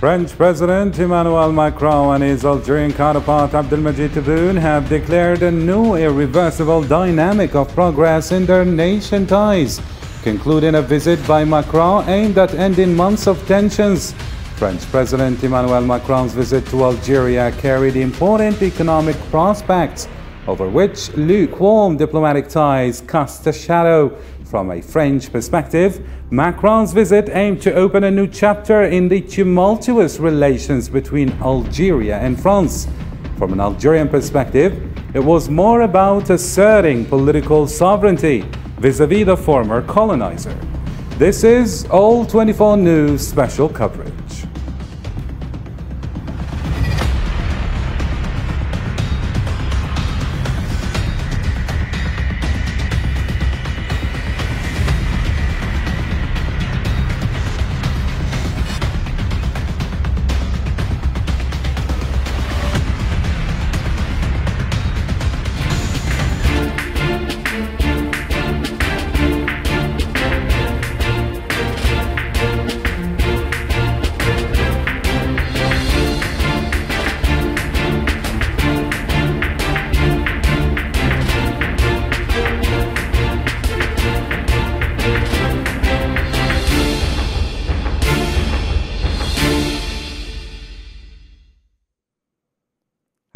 French President Emmanuel Macron and his Algerian counterpart Abdelmadjid Tebboune have declared a new irreversible dynamic of progress in their nation ties, concluding a visit by Macron aimed at ending months of tensions. French President Emmanuel Macron's visit to Algeria carried important economic prospects, over which lukewarm diplomatic ties cast a shadow. From a French perspective, Macron's visit aimed to open a new chapter in the tumultuous relations between Algeria and France. From an Algerian perspective, it was more about asserting political sovereignty vis-à-vis the former colonizer. This is All 24 News special coverage.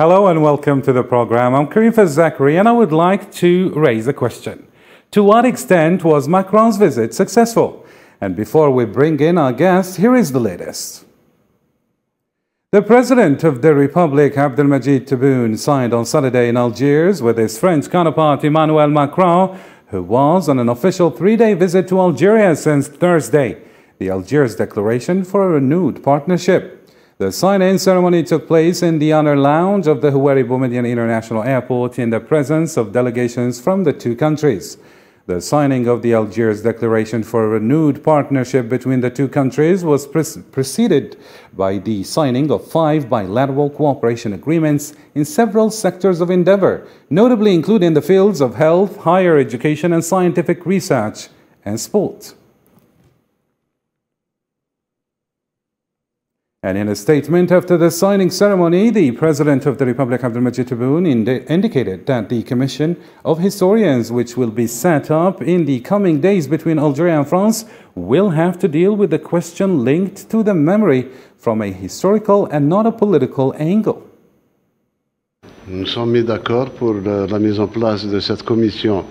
Hello and welcome to the program. I'm Karim Zachary and I would like to raise a question. To what extent was Macron's visit successful? And before we bring in our guest, here is the latest. The President of the Republic, Abdelmadjid Tebboune, signed on Saturday in Algiers with his French counterpart Emmanuel Macron, who was on an official 3-day visit to Algeria since Thursday, the Algiers Declaration for a renewed partnership. The sign-in ceremony took place in the honor lounge of the Houari Boumediene International Airport in the presence of delegations from the two countries. The signing of the Algiers Declaration for a renewed partnership between the two countries was preceded by the signing of 5 bilateral cooperation agreements in several sectors of endeavor, notably including the fields of health, higher education and scientific research and sport. And in a statement after the signing ceremony, the President of the Republic, Abdelmadjid Tebboune, indicated that the Commission of Historians, which will be set up in the coming days between Algeria and France, will have to deal with the question linked to the memory from a historical and not a political angle. Nous sommes mis d'accord pour la mise en place de cette commission.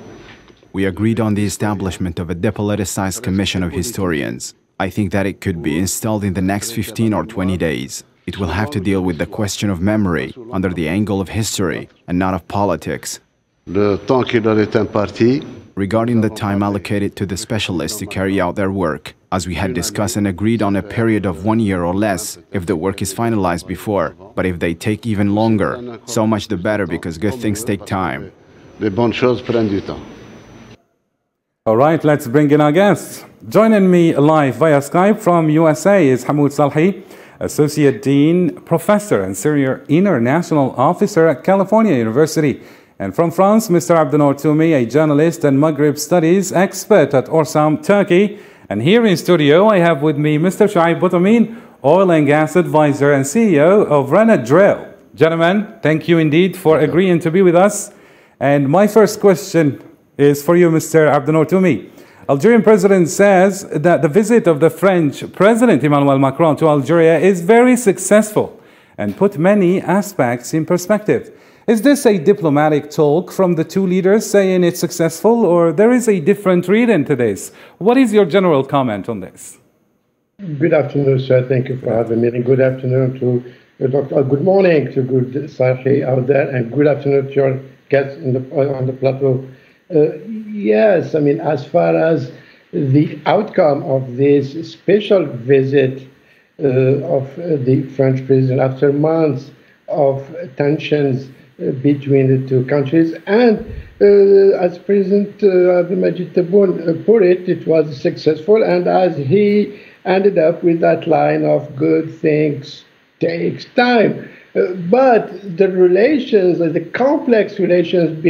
We agreed on the establishment of a depoliticized commission of historians. I think that it could be installed in the next 15 or 20 days. It will have to deal with the question of memory under the angle of history and not of politics. Le temps qui leur est imparti. Regarding the time allocated to the specialists to carry out their work, as we had discussed and agreed on a period of 1 year or less, if the work is finalized before. But if they take even longer, so much the better, because good things take time. Les bonnes choses prennent du temps. All right, let's bring in our guests. Joining me live via Skype from USA is Hamoud Salhi, Associate Dean, Professor and Senior International Officer at California University. And from France, Mr. Abdenour Toumi, a journalist and Maghreb Studies expert at Orsam, Turkey. And here in studio, I have with me Mr. Shuaib Boutamin, Oil and Gas Advisor and CEO of Rana Drill. Gentlemen, thank you indeed for agreeing to be with us. And my first question is for you, Mr. Abdenour Toumi. Algerian president says that the visit of the French President Emmanuel Macron to Algeria is very successful and put many aspects in perspective. Is this a diplomatic talk from the two leaders saying it's successful, or there is a different reading to this? What is your general comment on this? Good afternoon, sir. Thank you for having me. And good afternoon to Dr. Good morning to good Sarhi out there, and good afternoon to your guests on the plateau. Yes, I mean, as far as the outcome of this special visit of the French president after months of tensions between the two countries, and as President Abdelmadjid Tebboune put it, it was successful, and as he ended up with that line of good things takes time. But the relations, the complex relations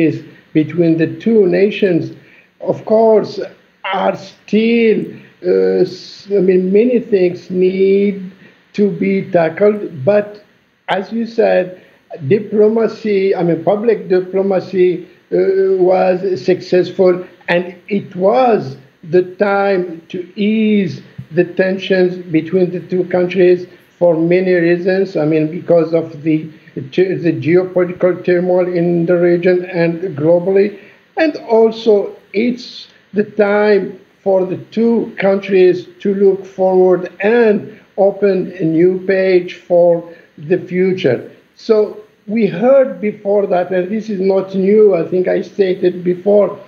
between the two nations, of course, are still, I mean, many things need to be tackled. But as you said, diplomacy, I mean, public diplomacy was successful, and it was the time to ease the tensions between the two countries for many reasons. I mean, because of the geopolitical turmoil in the region and globally, and also it's the time for the two countries to look forward and open a new page for the future. So we heard before that, and this is not new, I think I stated before,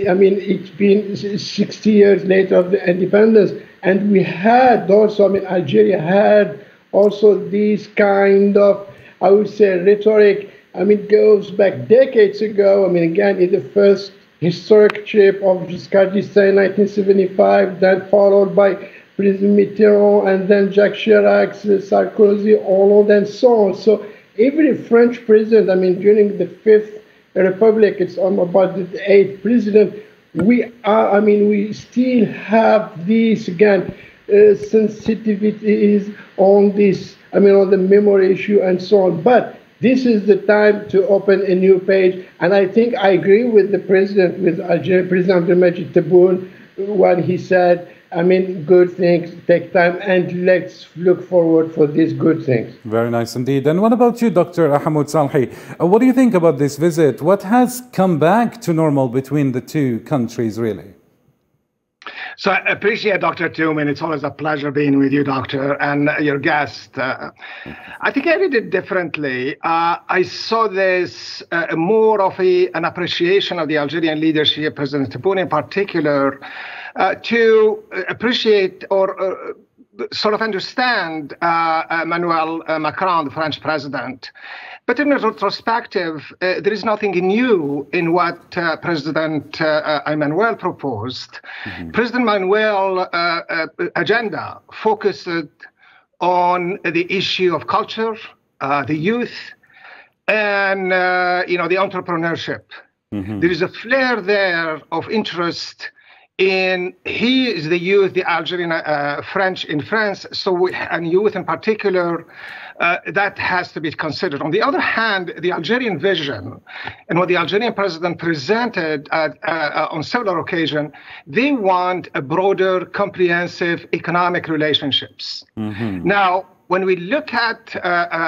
I mean, it's been 60 years later of the independence, and we had also, I mean, Algeria had also this kind of, I would say, rhetoric. I mean, goes back decades ago. I mean, again, in the first historic trip of Giscard d'Estaing in 1975, then followed by President Mitterrand, and then Jacques Chirac, Sarkozy, Hollande, and so on. So every French president, I mean, during the Fifth Republic, it's about the eighth president, we still have these, again, sensitivities on this, I mean, on the memory issue and so on. But this is the time to open a new page. And I think I agree with the president, with Algeria, President Abdelmajid Tebboune, when he said, I mean, good things take time, and let's look forward for these good things. Very nice indeed. And what about you, Dr. Ahmed Salhi? What do you think about this visit? What has come back to normal between the two countries, really? So I appreciate Dr. Tumin. It's always a pleasure being with you, Doctor, and your guest. I think I read it differently. I saw this more of an appreciation of the Algerian leadership, President Tebboune in particular, to appreciate or sort of understand Emmanuel Macron, the French president. But in retrospective, there is nothing new in what President Emmanuel proposed. Mm-hmm. President Emmanuel's agenda focused on the issue of culture, the youth, and the entrepreneurship. Mm-hmm. There is a flare there of interest in the youth, the Algerian French in France, and youth in particular. That has to be considered. On the other hand, the Algerian vision and what the Algerian president presented on several occasions, they want a broader, comprehensive economic relationships. Mm-hmm. Now, when we look at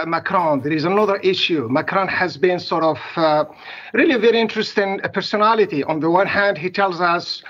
Macron, there is another issue. Macron has been sort of really a very interesting personality. On the one hand, he tells us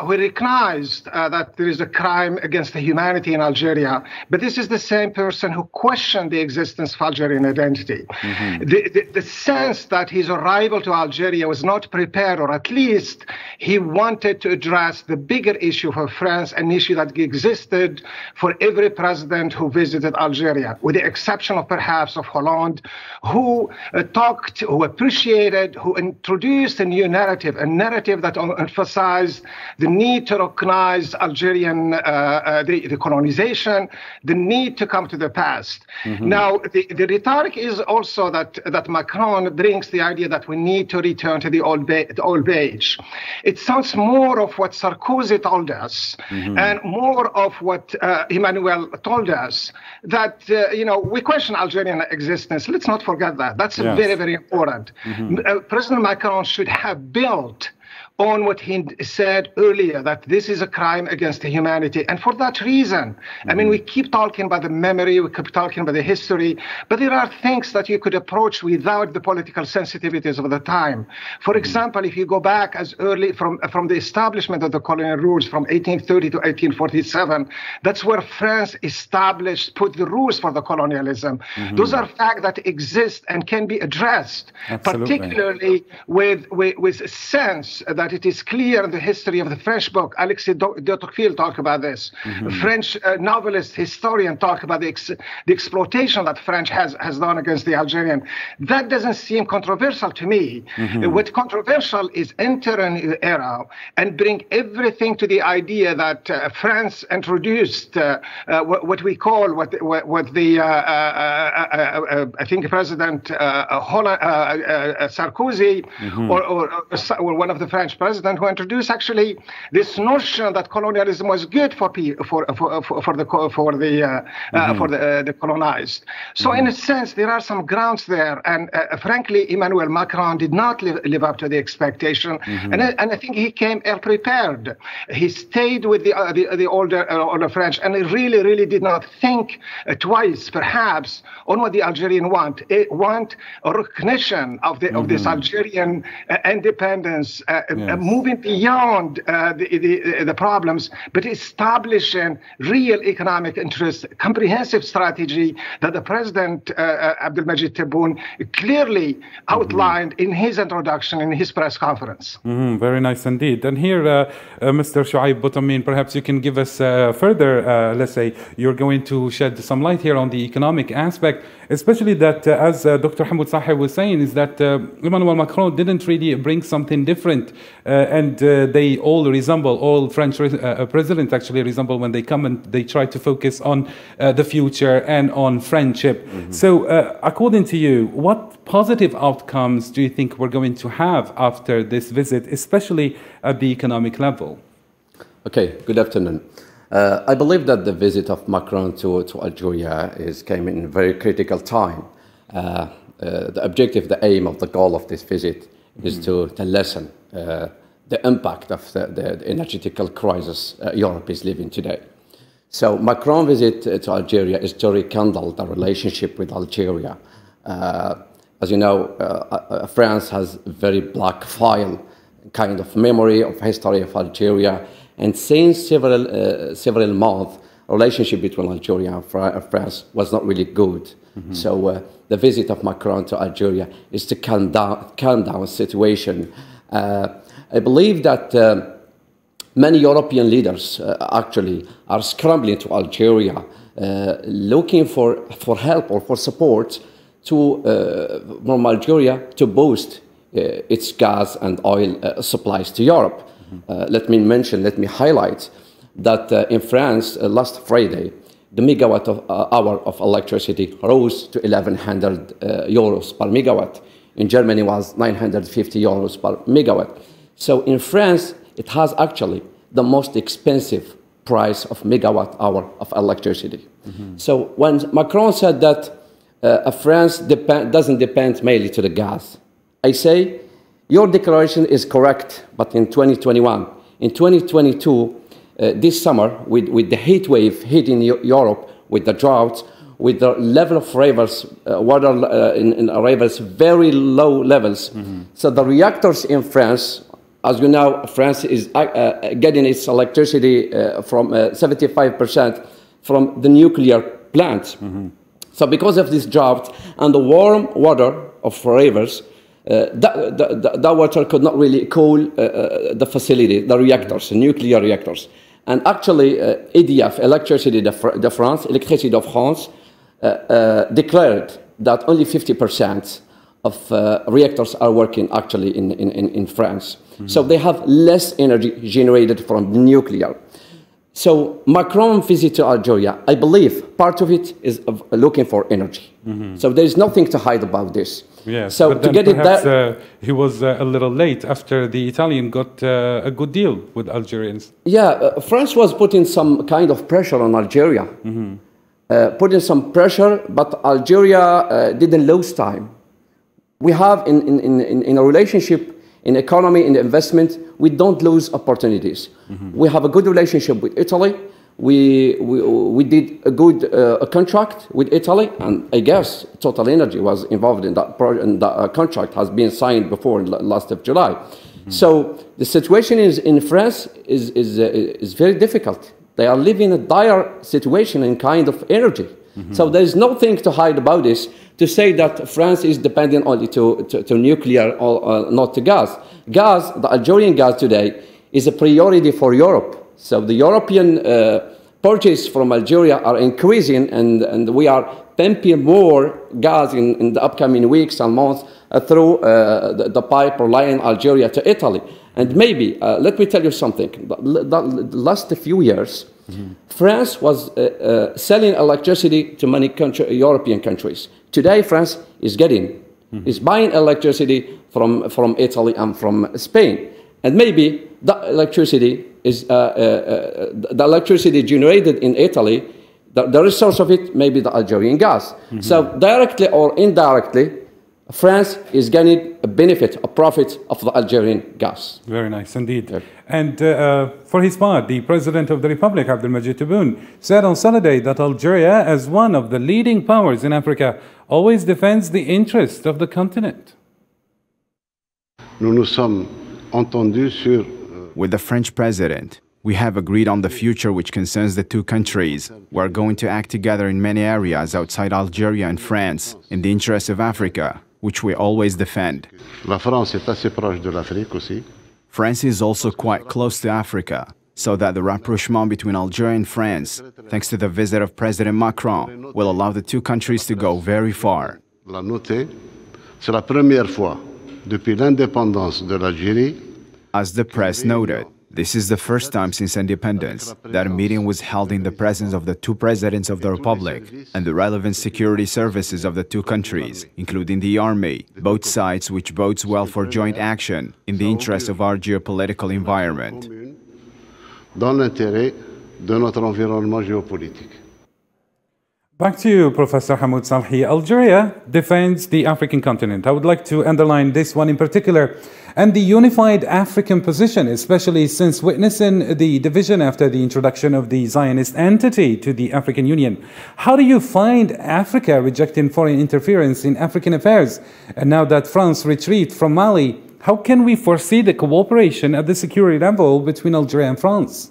we recognized that there is a crime against the humanity in Algeria, but this is the same person who questioned the existence of Algerian identity. Mm-hmm. The sense that his arrival to Algeria was not prepared, or at least he wanted to address the bigger issue for France, an issue that existed for every president who visited Algeria, with the exception of perhaps of Hollande, who who appreciated, who introduced a new narrative, a narrative that emphasized the need to recognize Algerian, the colonization, the need to come to the past. Mm-hmm. Now, the rhetoric is also that Macron brings the idea that we need to return to the old age. It sounds more of what Sarkozy told us, mm-hmm. and more of what Emmanuel told us, that, we question Algerian existence. Let's not forget that. That's very, very important. Mm-hmm. President Macron should have built on what he said earlier, that this is a crime against humanity. And for that reason, I mean, we keep talking about the memory, we keep talking about the history, but there are things that you could approach without the political sensitivities of the time. For example, if you go back as early from the establishment of the colonial rules from 1830 to 1847, that's where France put the rules for the colonialism. Mm-hmm. Those are facts that exist and can be addressed, absolutely. Particularly with a sense that it is clear in the history of the French book. Alexis de Tocqueville talked about this. Mm-hmm. A French novelist, historian talked about the exploitation that French has done against the Algerian. That doesn't seem controversial to me. Mm-hmm. What's controversial is enter a new era and bring everything to the idea that France introduced what we call, what the I think President Sarkozy, mm-hmm. or one of the French French president who introduced actually this notion that colonialism was good for the colonized. So in a sense, there are some grounds there, and frankly, Emmanuel Macron did not live up to the expectation, and I think he came ill-prepared. He stayed with the older French, and he really did not think twice, perhaps, on what the Algerians want. They want a recognition of this Algerian independence, moving beyond the problems, but establishing real economic interests, comprehensive strategy that the President Abdelmajid Tebboune clearly outlined in his introduction, in his press conference. Very nice indeed. And here, Mr. Shuaib Boutamin, perhaps you can give us further, let's say, you're going to shed some light here on the economic aspect, especially that, as Dr. Hamoud Saher was saying, is that Emmanuel Macron didn't really bring something different, and they all resemble, all French presidents actually resemble when they come and they try to focus on the future and on friendship. So according to you, what positive outcomes do you think we're going to have after this visit, especially at the economic level? Okay, good afternoon. I believe that the visit of Macron to Algeria came in a very critical time. The objective, the aim of the goal of this visit is to lessen the impact of the energetical crisis Europe is living today. So Macron's visit to Algeria is to rekindle the relationship with Algeria. As you know, France has a very black file kind of memory of history of Algeria, and since several months, relationship between Algeria and France was not really good. So the visit of Macron to Algeria is to calm down the situation. I believe that many European leaders actually are scrambling to Algeria, looking for help or for support from Algeria to boost its gas and oil supplies to Europe. Let me highlight that in France last Friday, the megawatt hour of electricity rose to 1,100 euros per megawatt. In Germany was 950 euros per megawatt. So in France, it has actually the most expensive price of megawatt hour of electricity. So when Macron said that France doesn't depend mainly to the gas, I say, your declaration is correct, but in 2021, in 2022, this summer, with the heat wave hitting Europe, with the drought, with the level of rivers, water in rivers, very low levels. So the reactors in France, as you know, France is getting its electricity from 75% from the nuclear plants. So because of this drought and the warm water of rivers, that water could not really cool the facility, the reactors, the nuclear reactors. And actually, EDF, Electricité de France, Électricité de France, declared that only 50% of reactors are working actually in France. So they have less energy generated from nuclear. So Macron's visit to Algeria, I believe part of it is looking for energy. So there is nothing to hide about this. Yes, so but then to get perhaps, it he was a little late after the Italian got a good deal with Algerians. Yeah, France was putting some kind of pressure on Algeria. Putting some pressure, but Algeria didn't lose time. We have in a relationship, in economy, in investment, we don't lose opportunities. We have a good relationship with Italy. We did a good contract with Italy, and I guess Total Energy was involved in that project, and that contract has been signed before last of July. So the situation in France is very difficult. They are living a dire situation in kind of energy. So there is nothing to hide about this, to say that France is dependent only to nuclear or not to gas. Gas, the Algerian gas today, is a priority for Europe. So the European purchase from Algeria are increasing, and we are pumping more gas in the upcoming weeks and months through the pipeline Algeria to Italy. And maybe, let me tell you something, the last few years, France was selling electricity to many European countries. Today, France is buying electricity from Italy and from Spain. And maybe the electricity is the electricity generated in Italy. The resource of it may be the Algerian gas. So directly or indirectly, France is gaining a benefit, a profit of the Algerian gas. Very nice indeed. Yeah. And for his part, the President of the Republic, Abdelmajid Tebboune, said on Saturday that Algeria, as one of the leading powers in Africa, always defends the interests of the continent. Nous nous sommes entendus sur With the French president, we have agreed on the future which concerns the two countries. We are going to act together in many areas outside Algeria and France, in the interests of Africa, which we always defend. la France est assez proche de l'Afrique aussi. France is also quite close to Africa, so that the rapprochement between Algeria and France, thanks to the visit of President Macron, will allow the two countries to go very far. La noter, c'est la première fois depuis l'indépendance de l'Algérie As the press noted, this is the first time since independence that a meeting was held in the presence of the two presidents of the Republic and the relevant security services of the two countries, including the army, both sides, which bodes well for joint action in the interest of our geopolitical environment. dans l'intérêt de notre environnement géopolitique. Back to you, Professor Hamoud Salhi. Algeria defends the African continent. I would like to underline this one in particular, and the unified African position, especially since witnessing the division after the introduction of the Zionist entity to the African Union. How do you find Africa rejecting foreign interference in African affairs? And now that France retreated from Mali, how can we foresee the cooperation at the security level between Algeria and France?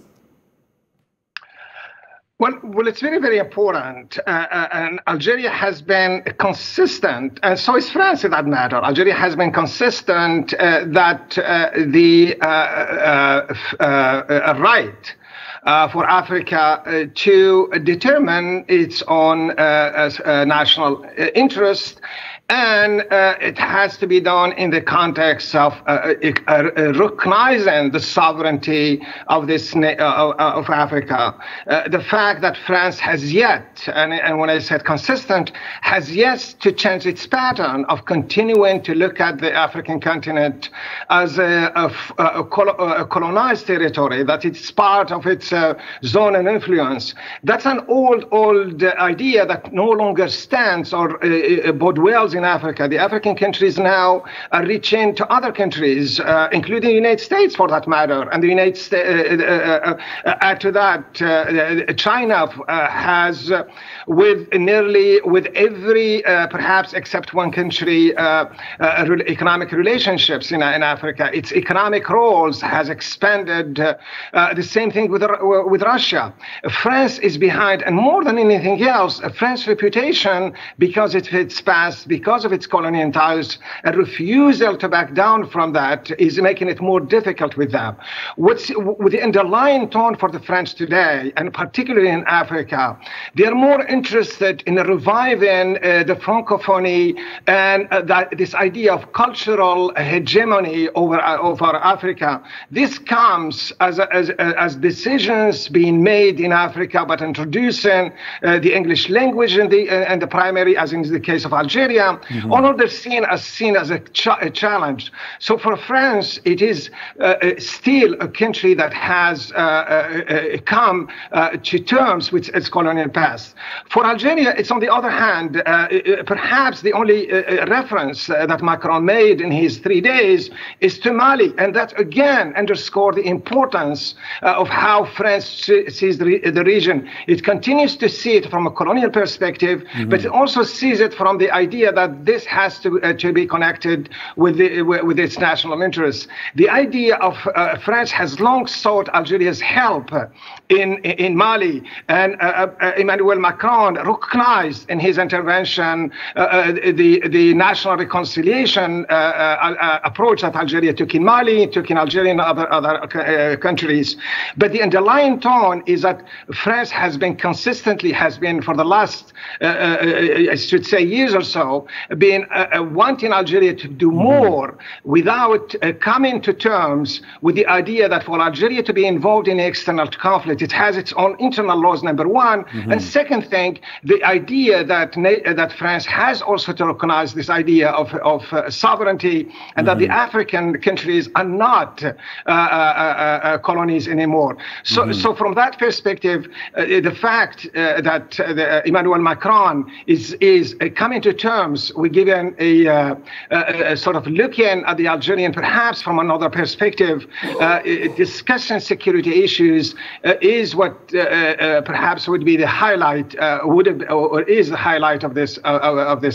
Well, it's very, very important. And Algeria has been consistent, and so is France in that matter. Algeria has been consistent that the right for Africa to determine its own national interest. And it has to be done in the context of recognizing the sovereignty of this of Africa. The fact that France has yet, and when I said consistent, has yet to change its pattern of continuing to look at the African continent as a colonized territory, that it's part of its zone and influence. That's an old idea that no longer stands or bode well in Africa. The African countries now are reaching to other countries, including the United States for that matter. And the United States, add to that, China has with every, perhaps except one country, economic relationships in Africa. Its economic roles has expanded. The same thing with Russia. France is behind, and more than anything else, France's reputation, because of its past, because of its colonial ties, a refusal to back down from that is making it more difficult with them. With the underlying tone for the French today, and particularly in Africa, they are more interested in reviving the Francophonie and this idea of cultural hegemony over Africa. This comes as decisions being made in Africa, but introducing the English language in the primary, as in the case of Algeria. All of them seen as a challenge. So for France, it is still a country that has come to terms with its colonial past. For Algeria, it's on the other hand, perhaps the only reference that Macron made in his 3 days is to Mali, and that again underscored the importance of how France sees the region. It continues to see it from a colonial perspective, but it also sees it from the idea that this has to be connected with its national interests. The idea of France has long sought Algeria's help in Mali, and Emmanuel Macron recognized in his intervention the national reconciliation approach that Algeria took in Mali, took in Algeria and other countries. But the underlying tone is that France has been for the last, I should say, years or so, been wanting Algeria to do more without coming to terms with the idea that for Algeria to be involved in external conflict, it has its own internal laws, number one. And second thing, the idea that France has also to recognize this idea of sovereignty, and that the African countries are not colonies anymore. So from that perspective, the fact that Emmanuel Macron is coming to terms with giving a sort of looking at the Algerian perhaps from another perspective, discussing security issues is what perhaps would be the highlight, or is the highlight of this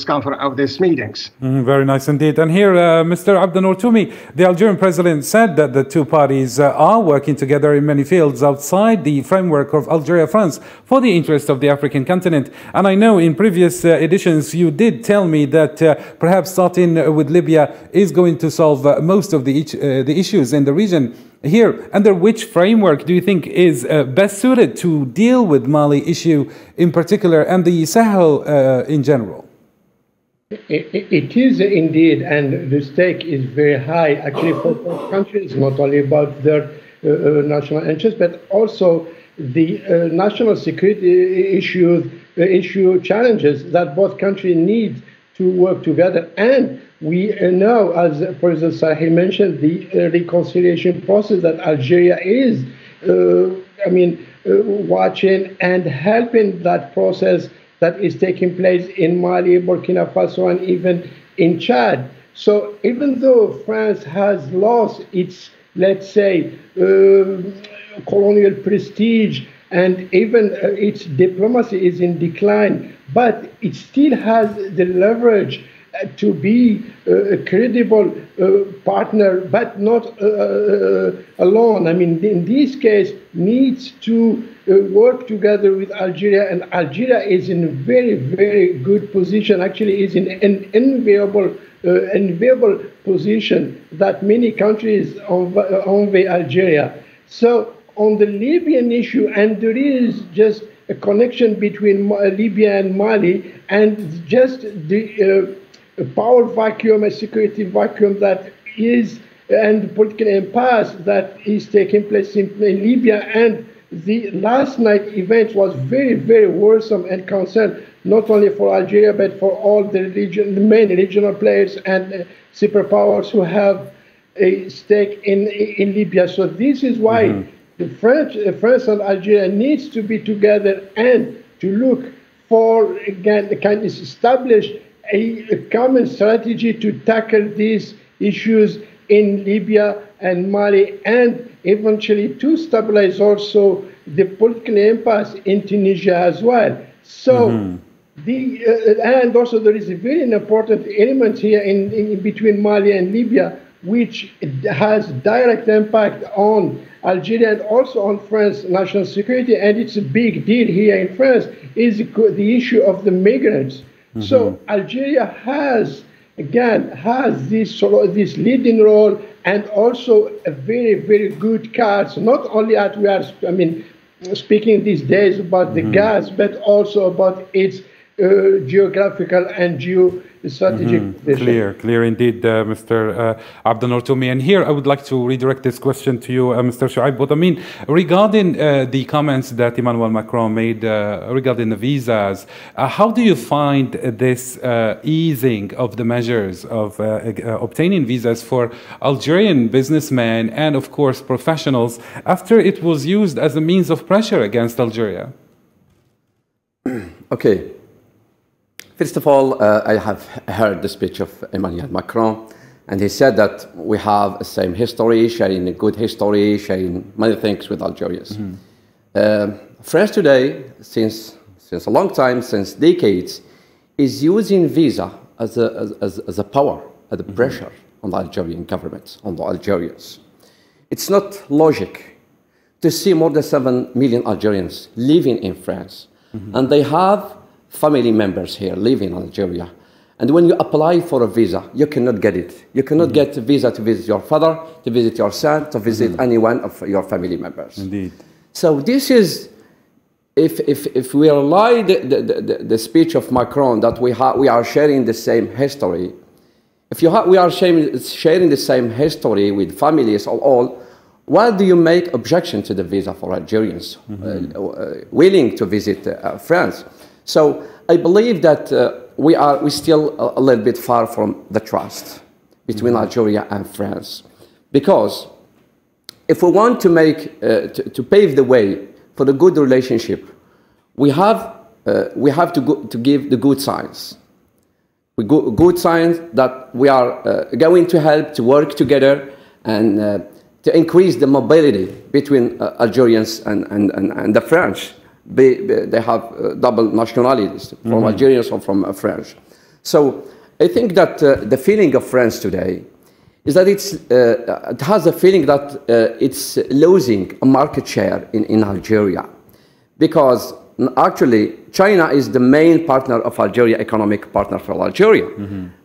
conference, of these meetings. Very nice indeed. And here, Mr. Abdenour Toumi, the Algerian president said that the two parties are working together in many fields outside the framework of Algeria-France for the interest of the African continent. And I know in previous editions you did tell me that perhaps starting with Libya is going to solve most of the issues in the region. Here, under which framework do you think is best suited to deal with Mali issue in particular and the Sahel in general? It is indeed, and the stake is very high actually for both countries, not only about their national interests, but also the national security issue challenges that both countries need to work together. And we know, as President Sahi mentioned, the reconciliation process that Algeria is, watching and helping that process that is taking place in Mali, Burkina Faso, and even in Chad. So even though France has lost its, let's say, colonial prestige, and even its diplomacy is in decline, but it still has the leverage to be a credible partner, but not alone. I mean, in this case, needs to work together with Algeria, and Algeria is in a very, very good position. Actually, is in an enviable position that many countries envy Algeria. So on the Libyan issue, and there is just a connection between Libya and Mali, and just the power vacuum, a security vacuum that is, and political impasse that is taking place in Libya. And the last night event was very, very worrisome and concerned not only for Algeria but for all the main regional players and superpowers who have a stake in Libya. So this is why France and Algeria needs to be together and to look for, again, can establish a common strategy to tackle these issues in Libya and Mali, and eventually to stabilize also the political impasse in Tunisia as well. So and also there is a very important element here in between Mali and Libya, which has direct impact on Algeria and also on France's national security, and it's a big deal here in France, is the issue of the migrants. So Algeria has this leading role, and also a very, very good cards, not only as we are, speaking these days about the gas, but also about its geographical and geostrategic position. Clear indeed, Mr. Abdenour Toumi. And here I would like to redirect this question to you, Mr. Shuaib. But I mean, regarding the comments that Emmanuel Macron made regarding the visas, how do you find this easing of the measures of obtaining visas for Algerian businessmen and, of course, professionals after it was used as a means of pressure against Algeria? Okay. First of all, I have heard the speech of Emmanuel Macron, and he said that we have the same history, sharing a good history, sharing many things with Algerians. France today, since a long time, since decades, is using visa as a power, as a pressure on the Algerian government, on the Algerians. It's not logic to see more than 7 million Algerians living in France, and they have family members here living in Algeria. And when you apply for a visa, you cannot get it. You cannot get a visa to visit your father, to visit your son, to visit any one of your family members. Indeed. So this is if we rely the speech of Macron that we are sharing the same history, if we are sharing the same history with families or all, why do you make objection to the visa for Algerians willing to visit France? So I believe that we're still a little bit far from the trust between Algeria and France, because if we want to make to pave the way for the good relationship, we have to give the good signs. Good signs that we are going to help to work together and to increase the mobility between Algerians and the French. They have double nationalities, from Algerians or from French. So I think that the feeling of France today is that it has a feeling that it's losing a market share in Algeria, because actually China is the main partner of Algeria, economic partner for Algeria.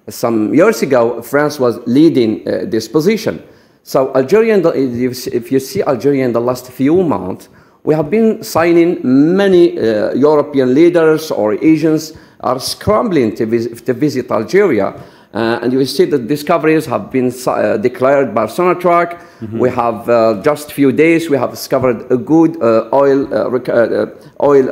Some years ago, France was leading this position. So Algeria, if you see Algeria in the last few months, we have been signing many European leaders or Asians are scrambling to visit Algeria. And you see that discoveries have been declared by Sonatrach. We have just a few days, we have discovered a good oil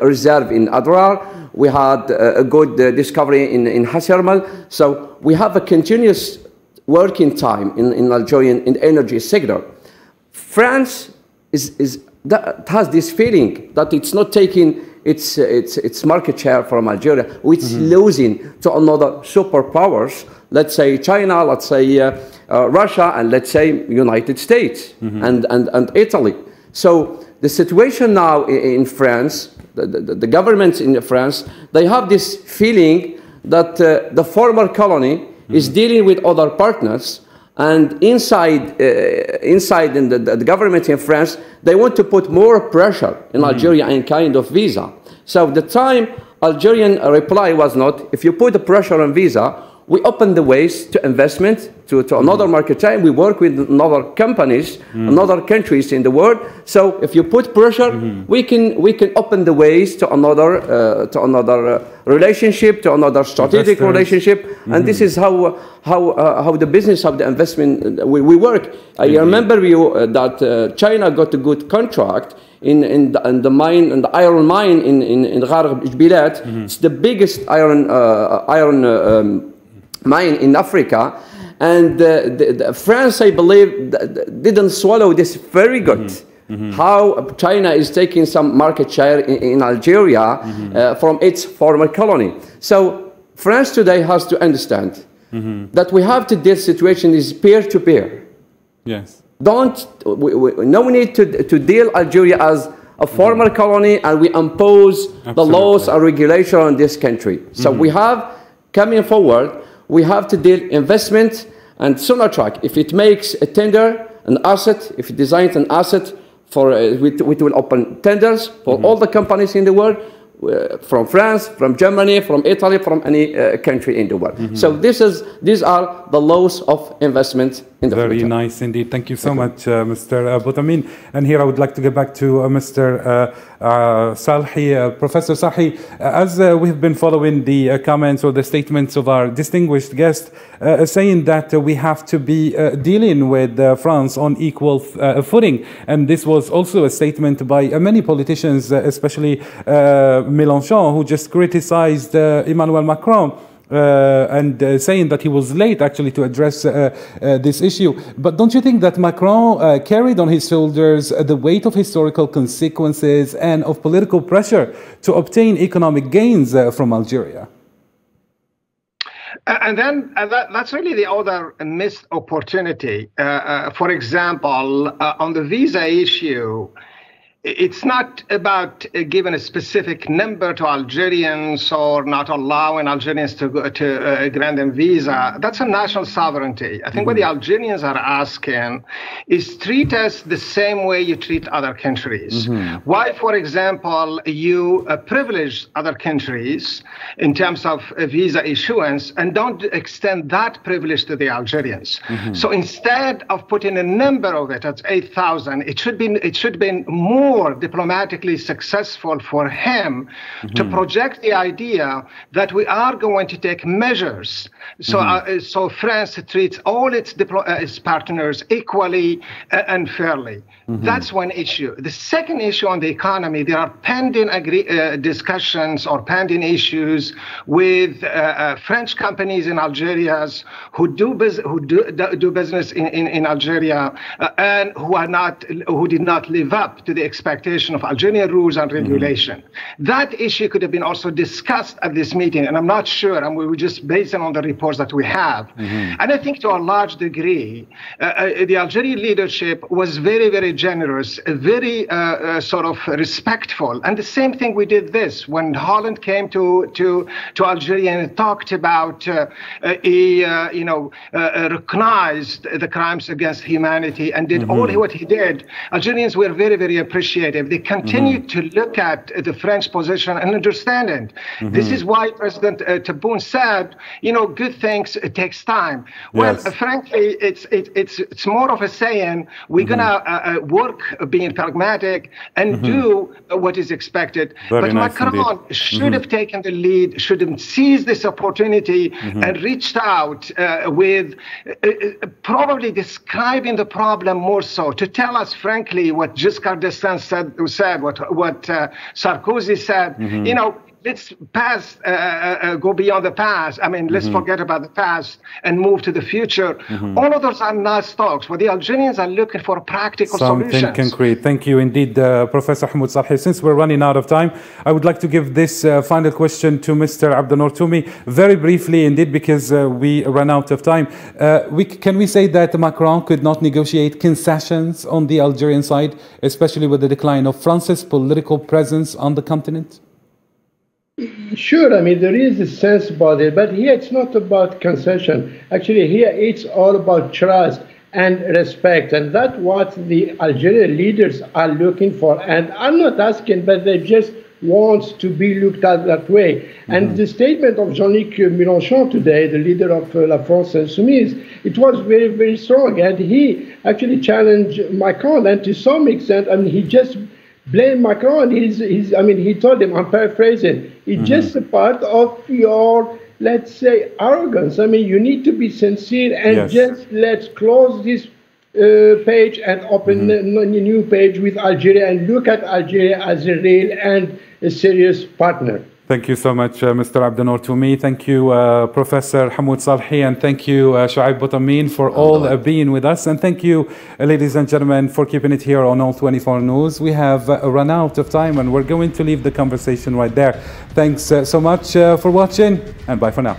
reserve in Adrar. We had a good discovery in Hassermal. So we have a continuous working time in Algerian in the energy sector. France has this feeling that it's not taking its market share from Algeria, which is losing to another superpowers. Let's say China, let's say Russia, and let's say United States and Italy. So the situation now in France, the governments in France, they have this feeling that the former colony is dealing with other partners, and inside the government in France, they want to put more pressure in Algeria in kind of visa. So the time Algerian reply was not, if you put the pressure on visa, we open the ways to investment, to another market time. We work with other companies, other countries in the world. So if you put pressure, we can open the ways to another relationship, to another strategic relationship. And this is how the business of the investment we work. I remember that China got a good contract in the mine, in the iron mine in Gharb Jbilat. It's the biggest iron mine in Africa, and France, I believe, didn't swallow this very good. How China is taking some market share in Algeria from its former colony. So France today has to understand that we have to this situation is peer-to-peer. Yes. No need to deal Algeria as a former colony and we impose the laws and regulation on this country. So we have, coming forward, we have to deal investment and Sonatrach. If it makes a tender, an asset, if it designs an asset, we will open tenders for all the companies in the world, from France, from Germany, from Italy, from any country in the world. So these are the laws of investment in the future. Very nice indeed. Thank you so much, Mr. Boutamin. And here I would like to get back to Mr. Salhi. Professor Salhi, as we've been following the comments or the statements of our distinguished guest, saying that we have to be dealing with France on equal footing. And this was also a statement by many politicians, especially Mélenchon, who just criticized Emmanuel Macron and saying that he was late actually to address this issue. But don't you think that Macron carried on his shoulders the weight of historical consequences and of political pressure to obtain economic gains from Algeria? And then that's really the other missed opportunity. For example, on the visa issue, it's not about giving a specific number to Algerians or not allowing Algerians to grant them visa. That's a national sovereignty. I think what the Algerians are asking is treat us the same way you treat other countries. Why, for example, you privilege other countries in terms of visa issuance and don't extend that privilege to the Algerians? So instead of putting a number of it at 8,000, it should be more more diplomatically successful for him to project the idea that we are going to take measures so France treats all its partners equally and fairly. That's one issue. The second issue on the economy, there are pending discussions or pending issues with French companies in Algeria who do business in Algeria and who did not live up to the expectation of Algerian rules and regulation. That issue could have been also discussed at this meeting, and I'm not sure, and we were just based on the reports that we have. And I think to a large degree, the Algerian leadership was very, very generous, very sort of respectful. And the same thing we did this when Holland came to Algeria and talked about recognized the crimes against humanity and did all what he did. Algerians were very, very appreciative. They continued to look at the French position and understand it. This is why President Tebboune said, good things, it takes time. Well, frankly, it's more of a saying, we're gonna work being pragmatic and do what is expected. But nice Macron should have taken the lead, should have seized this opportunity and reached out with probably describing the problem more so, to tell us frankly what Giscard d'Estaing said, what Sarkozy said, let's go beyond the past. I mean, let's forget about the past and move to the future. All of those are nice talks, but the Algerians are looking for practical solutions. Something concrete. Thank you indeed, Professor Hamoud Salhi. Since we're running out of time, I would like to give this final question to Mr. Abdenour Toumi, very briefly indeed, because we run out of time. Can we say that Macron could not negotiate concessions on the Algerian side, especially with the decline of France's political presence on the continent? Sure, I mean, there is a sense about it, but here it's not about concession. Actually, here it's all about trust and respect, and that's what the Algerian leaders are looking for. And I'm not asking, but they just want to be looked at that way. And the statement of Jean-Luc Mélenchon today, the leader of La France Insoumise, it was very, very strong, and he actually challenged Macron, and to some extent, I mean, he just blame Macron. He told him, I'm paraphrasing, it's just a part of your, let's say, arrogance. I mean, you need to be sincere and just let's close this page and open a new page with Algeria and look at Algeria as a real and a serious partner. Thank you so much, Mr. Abdenour Toumi. Thank you, Professor Hamoud Salhi, and thank you, Shuaib Boutamin, for all being with us. And thank you, ladies and gentlemen, for keeping it here on All 24 News. We have run out of time, and we're going to leave the conversation right there. Thanks so much for watching, and bye for now.